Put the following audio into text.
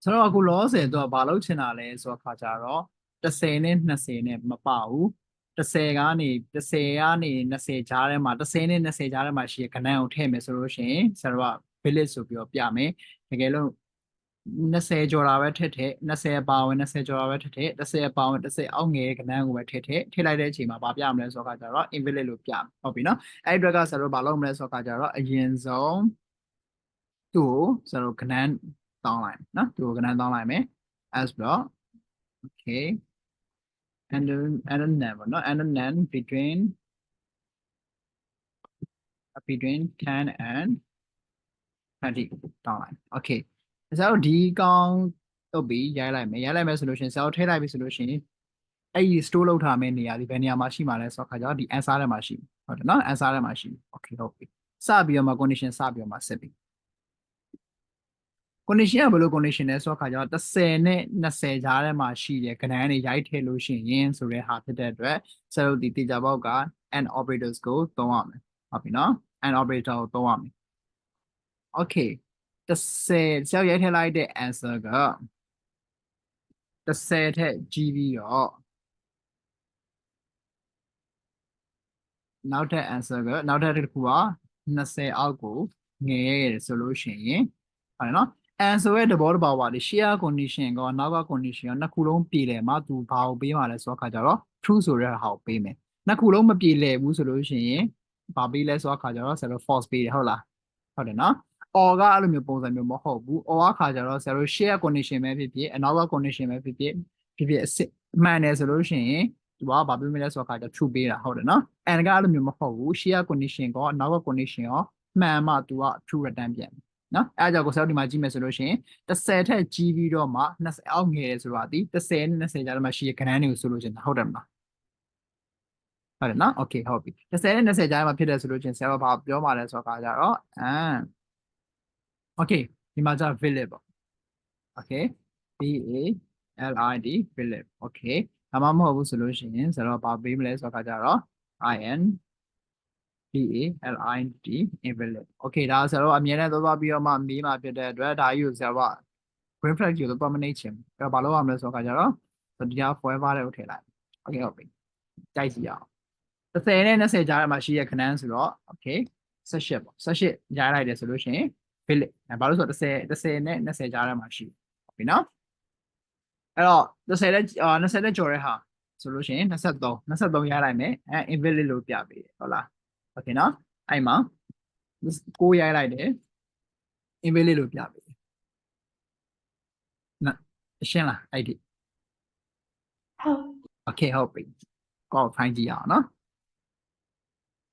ဆိုတော့အခုလောဆယ်တော့ဘာလို့ချင်တာလဲဆိုတော့ခါကြတော့10နဲ့20နဲ့မပါဘူး10ကနေ20ကြားထဲမှာ10နဲ့20ကြားထဲမှာရှိရခဏကိုထည့်မယ်ဆိုလို့ရှိရင်ဆရာတို့က village ဆိုပြီးတော့ပြမယ်တကယ်လို့20ကျော်တာပဲထည့်20အပါဝင်20ကျော်တာပဲထည့်10အပါဝင်10အောက်ငယ်ခဏကိုပဲထည့်လိုက်တဲ့အချိန်မှာဘာပြမလဲဆိုတော့ခါကြတော့ invalid လို့ပြမယ်ဟုတ်ပြီနော်အဲ့ဒီအတွက်ကဆရာတို့ဘာလုပ်မလဲဆိုတော့ခါကြတော့အရင်ဆုံးသူ့ကိုဆရာတို့ခဏတောင်းလိုက်နော်သူ့ကိုခဏတောင်းလိုက်မယ် as block okay and then number no and then between 10 and 20တောင်းလိုက် okay ဆိုတော့ဒီကောင်တုတ်ပြီးရိုက်လိုက်မယ်ဆိုလို့ရှိရင်ဆရာတို့ထည့်လိုက်ပြီဆိုလို့ရှိရင်အဲ့ဒီ store လုပ်ထားမယ့်နေရာဒီဘယ်နေရာမှာရှိမှာလဲဆိုတော့ခါကျတော့ဒီ answer ထဲမှာရှိဟုတ်တယ်နော် answer ထဲမှာရှိ okay ဟုတ်ပြီစပြီးတော့မှ condition စပြီးတော့မှဆက်ပြီ condition ကဘယ်လို condition လဲဆိုတော့ခါကျတော့10နဲ့20ကြားထဲမှာရှိတဲ့ကဏ္ဍတွေရိုက်ထည့်လို့ရှိရင်ဆိုတဲ့ဟာဖြစ်တဲ့အတွက်ဆရာတို့ဒီ teacher box က and operators ကိုသုံးရမယ်ဟုတ်ပြီနော် and operator ကိုသုံးရမယ် okay 10ဆရာရိုက်ထည့်လိုက်တဲ့ answer က10ထက်ကြီးပြီးတော့နောက်ထပ် answer ကနောက်ထပ်တစ်ခုက20အောက်ကိုငယ်ရတယ်ဆိုလို့ရှိရင်ဟုတ်နော် answer ရဲ့သဘောတဘာဝလေး share condition ကနောက်က condition ကနှစ်ခုလုံးပြည်တယ်မှာသူဘာကိုပေးမှာလဲဆိုတော့ခါကြတော့ true ဆိုတဲ့ဟာကိုပေးမယ်နှစ်ခုလုံးမပြည်လဲဘူးဆိုလို့ရှိရင်ဘာပေးလဲဆိုတော့ခါကြတော့ဆရာတို့ false ပေးတယ်ဟုတ်လားဟုတ်တယ်နော် or ကအဲ့လိုမျိုးပုံစံမျိုးမဟုတ်ဘူး or ကခါကြတော့ဆရာတို့ share condition ပဲဖြစ်ဖြစ်နောက်က condition ပဲဖြစ်ဖြစ်အစစ်မှန်တယ်ဆိုလို့ရှိရင်သူကဘာပေးမလဲဆိုတော့ခါကြ true ပေးတာဟုတ်တယ်နော် and ကအဲ့လိုမျိုးမဟုတ်ဘူး share condition ကနောက်က condition ရောမှန်မှသူက true return ပြန်နော်အဲ့ဒါကြောင့်ကိုဆရာတို့ဒီမှာကြည့်မယ်ဆိုလို့ရှိရင်10ထက်ကြီးပြီးတော့မှ20အောက်ငယ်တယ်ဆိုတာဒီ10နဲ့20ကြားထဲမှာရှိတဲ့ကဏ္ဍတွေကိုဆိုလို့ရှိရင်ဟုတ်တယ်မလားဟုတ်တယ်နော် okay ဟုတ်ပြီ10နဲ့20ကြားထဲမှာဖြစ်တယ်ဆိုလို့ရှိရင်ဆရာတို့ဘာပြောမှာလဲဆိုတော့ကြတော့okay ဒီမှာကျ valid ပေါ့ okay VALID valid okay ဒါမှမဟုတ်ဘူးဆိုလို့ရှိရင်ဆရာတို့ဘာပေးမလဲဆိုတော့ကြတော့ VALID invalid okay ဒါဆရာတို့အမြဲတမ်းသွားပြီးတော့မှမေးမှာဖြစ်တဲ့အတွက်ဒါကြီးကိုဆရာတို့က green flag ကိုတော့မနှိမ့်ချင်ဘူးအဲ့တော့ဘာလုပ်ရမလဲဆိုတော့ကြတော့ဒီဟာ forever တဲ့ကိုထည့်လိုက် okay ဟုတ်ပြီကြိုက်စီအောင်10နဲ့20ကြားထဲမှာရှိတဲ့ခဏန်းဆိုတော့ okay 18ပေါ့18ကြားလိုက်တယ်ဆိုလို့ရှိရင် valid ဘာလို့ဆိုတော့10နဲ့20ကြားထဲမှာရှိဟုတ်ပြီနော်အဲ့တော့20နဲ့20နဲ့ကျော်တဲ့ဟာဆိုလို့ရှိရင်23ရလိုက်မယ်အဲ invalid လို့ပြပေးတယ်ဟုတ်လားโอเคနော်အဲ့မှာ6ရိုက်လိုက်တယ် invalid လို့ပြပေးတယ်နော်ရှင်းလားအဲ့ဒီဟုတ်โอเคဟုတ်ပြီကောဖိုင်းကြည့်အောင်နော်